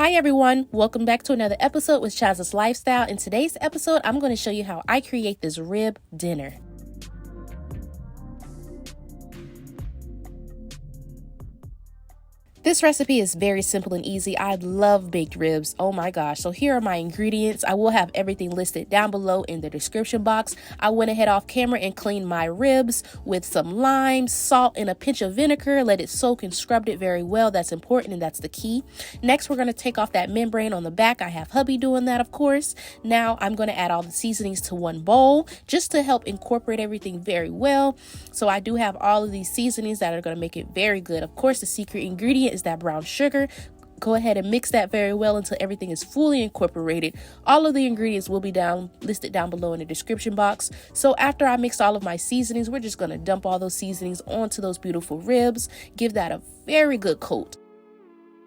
Hi everyone, welcome back to another episode with Chaz'S Lifestyle. In today's episode, I'm going to show you how I create this rib dinner. This recipe is very simple and easy. I love baked ribs. Oh my gosh. So here are my ingredients. I will have everything listed down below in the description box. I went ahead off camera and cleaned my ribs with some lime, salt, and a pinch of vinegar. Let it soak and scrubbed it very well. That's important and that's the key. Next, we're going to take off that membrane on the back. I have hubby doing that, of course. Now I'm going to add all the seasonings to one bowl just to help incorporate everything very well. So I do have all of these seasonings that are going to make it very good. Of course, the secret ingredient is that brown sugar. Go ahead and mix that very well until everything is fully incorporated. All of the ingredients will be listed down below in the description box. So after I mixed all of my seasonings, we're just going to dump all those seasonings onto those beautiful ribs. Give that a very good coat.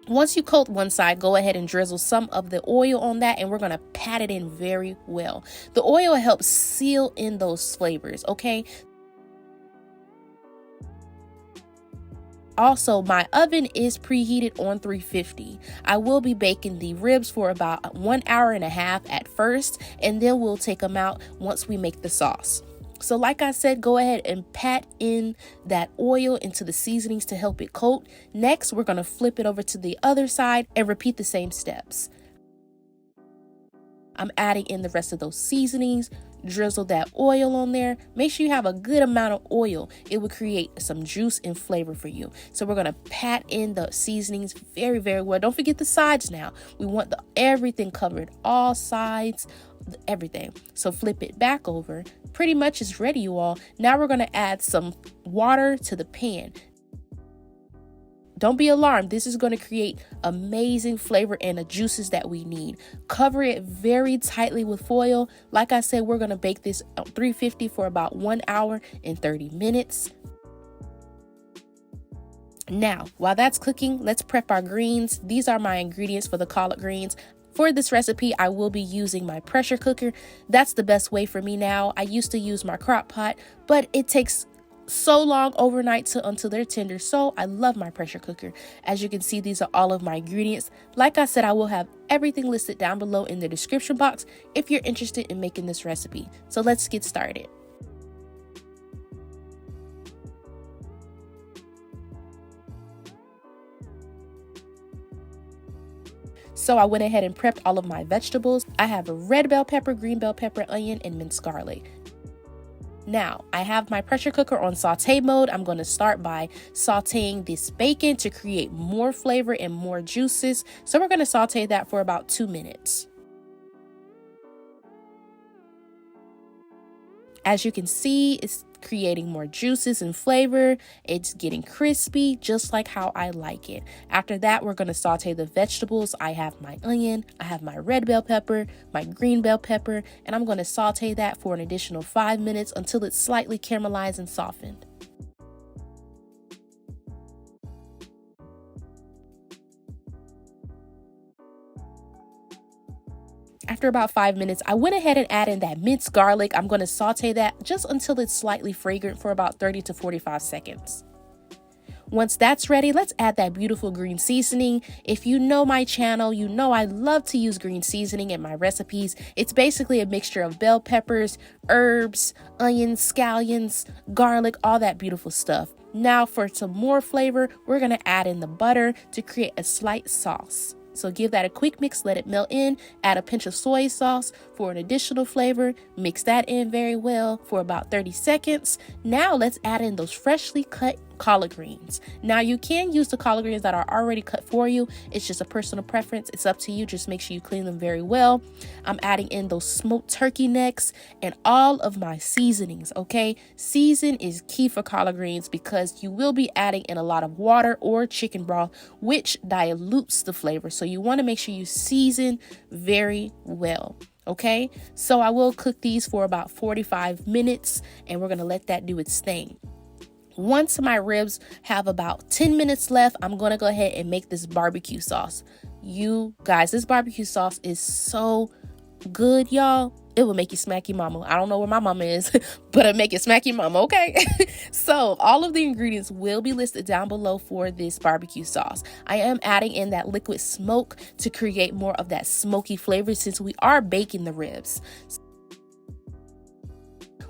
Once you coat one side, go ahead and drizzle some of the oil on that, and we're going to pat it in very well. The oil helps seal in those flavors, okay? Also, my oven is preheated on 350. I will be baking the ribs for about 1.5 hours at first, and then we'll take them out once we make the sauce. So like I said, go ahead and pat in that oil into the seasonings to help it coat. Next, we're going to flip it over to the other side and repeat the same steps. I'm adding in the rest of those seasonings. Drizzle that oil on there. Make sure you have a good amount of oil. It will create some juice and flavor for you. So we're going to pat in the seasonings very, very well. Don't forget the sides now. We want everything covered, all sides, everything. So flip it back over. Pretty much it's ready, you all. Now we're going to add some water to the pan. Don't be alarmed. This is going to create amazing flavor and the juices that we need. Cover it very tightly with foil. Like I said, we're going to bake this at 350 for about 1 hour and 30 minutes. Now, while that's cooking, let's prep our greens. These are my ingredients for the collard greens. For this recipe, I will be using my pressure cooker. That's the best way for me now. I used to use my crock pot, but it takes so long overnight until they're tender. So I love my pressure cooker. As you can see, these are all of my ingredients. Like I said, I will have everything listed down below in the description box if you're interested in making this recipe. So let's get started. So I went ahead and prepped all of my vegetables. I have a red bell pepper, green bell pepper, onion, and minced garlic. Now, I have my pressure cooker on saute mode. I'm going to start by sauteing this bacon to create more flavor and more juices. So we're going to saute that for about 2 minutes. As you can see, it's creating more juices and flavor. It's getting crispy, just like how I like it. After that, we're going to saute the vegetables. I have my onion, I have my red bell pepper, my green bell pepper, and I'm going to saute that for an additional 5 minutes until it's slightly caramelized and softened. After about 5 minutes, I went ahead and added that minced garlic. I'm going to saute that just until it's slightly fragrant for about 30 to 45 seconds. Once that's ready, let's add that beautiful green seasoning. If you know my channel, you know I love to use green seasoning in my recipes. It's basically a mixture of bell peppers, herbs, onions, scallions, garlic, all that beautiful stuff. Now for some more flavor, we're going to add in the butter to create a slight sauce. So give that a quick mix, let it melt in, add a pinch of soy sauce for an additional flavor, mix that in very well for about 30 seconds. Now let's add in those freshly cut collard greens. Now you can use the collard greens that are already cut for you. It's just a personal preference. It's up to you. Just make sure you clean them very well. I'm adding in those smoked turkey necks and all of my seasonings, okay? Season is key for collard greens because you will be adding in a lot of water or chicken broth, which dilutes the flavor. So you want to make sure you season very well. Okay, so I will cook these for about 45 minutes and we're going to let that do its thing. Once my ribs have about 10 minutes left, I'm going to go ahead and make this barbecue sauce. You guys, this barbecue sauce is so good, y'all. it will make you smack your mama. I don't know where my mama is, but it'll make you smack your mama, okay? So all of the ingredients will be listed down below for this barbecue sauce. I am adding in that liquid smoke to create more of that smoky flavor since we are baking the ribs.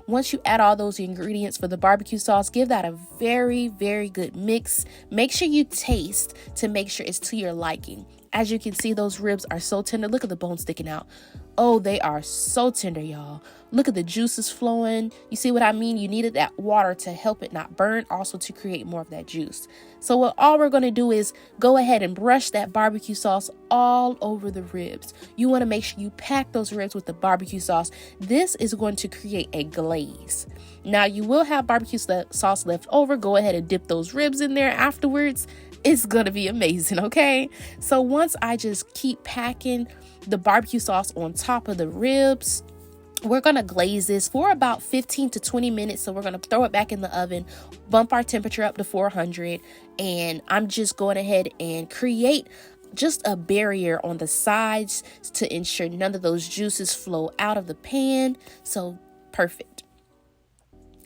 Once you add all those ingredients for the barbecue sauce, give that a very, very good mix. Make sure you taste to make sure it's to your liking. As you can see, those ribs are so tender. Look at the bone sticking out. Oh, they are so tender, y'all. Look at the juices flowing. You see what I mean? You needed that water to help it not burn, also to create more of that juice. So all we're going to do is go ahead and brush that barbecue sauce all over the ribs. You want to make sure you pack those ribs with the barbecue sauce. This is going to create a glaze. Now, you will have barbecue sauce left over. Go ahead and dip those ribs in there afterwards. It's going to be amazing, okay? So once I just keep packing the barbecue sauce on top of the ribs, we're going to glaze this for about 15 to 20 minutes. So we're going to throw it back in the oven, bump our temperature up to 400. And I'm just going ahead and create just a barrier on the sides to ensure none of those juices flow out of the pan. So perfect.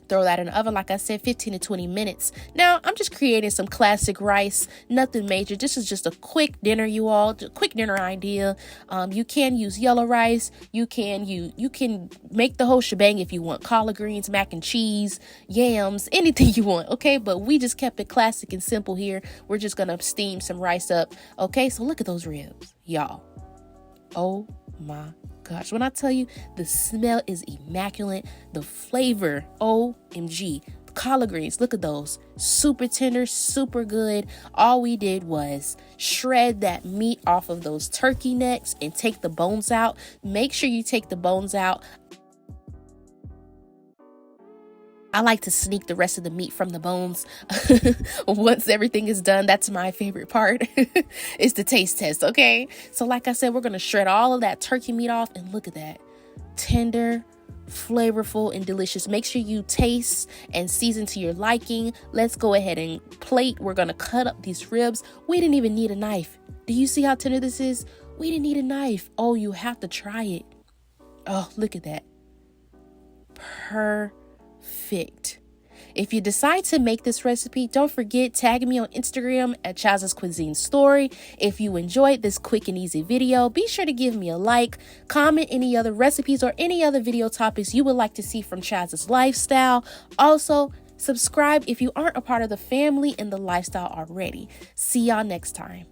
Throw that in the oven, like I said, 15 to 20 minutes. Now, I'm just creating some classic rice, nothing major. This is just a quick dinner, you all, quick dinner idea. You can use yellow rice. You can make the whole shebang if you want. Collard greens, mac and cheese, yams, anything you want, okay? But we just kept it classic and simple here. We're just gonna steam some rice up, okay? So look at those ribs, y'all. Oh my gosh, when I tell you the smell is immaculate, the flavor, OMG. Collard greens, look at those, super tender, super good. All we did was shred that meat off of those turkey necks and take the bones out. Make sure you take the bones out. I like to sneak the rest of the meat from the bones once everything is done. That's my favorite part is the taste test, okay? So like I said, we're going to shred all of that turkey meat off, and look at that. Tender, flavorful, and delicious. Make sure you taste and season to your liking. Let's go ahead and plate. We're going to cut up these ribs. We didn't even need a knife. Do you see how tender this is? We didn't need a knife. Oh, you have to try it. Oh, look at that. Perfect. If you decide to make this recipe, don't forget, tag me on Instagram at Chaz'S Cuisine Story. If you enjoyed this quick and easy video, be sure to give me a like, comment any other recipes or any other video topics you would like to see from Chaz'S Lifestyle. Also, subscribe if you aren't a part of the family and the lifestyle already. See y'all next time.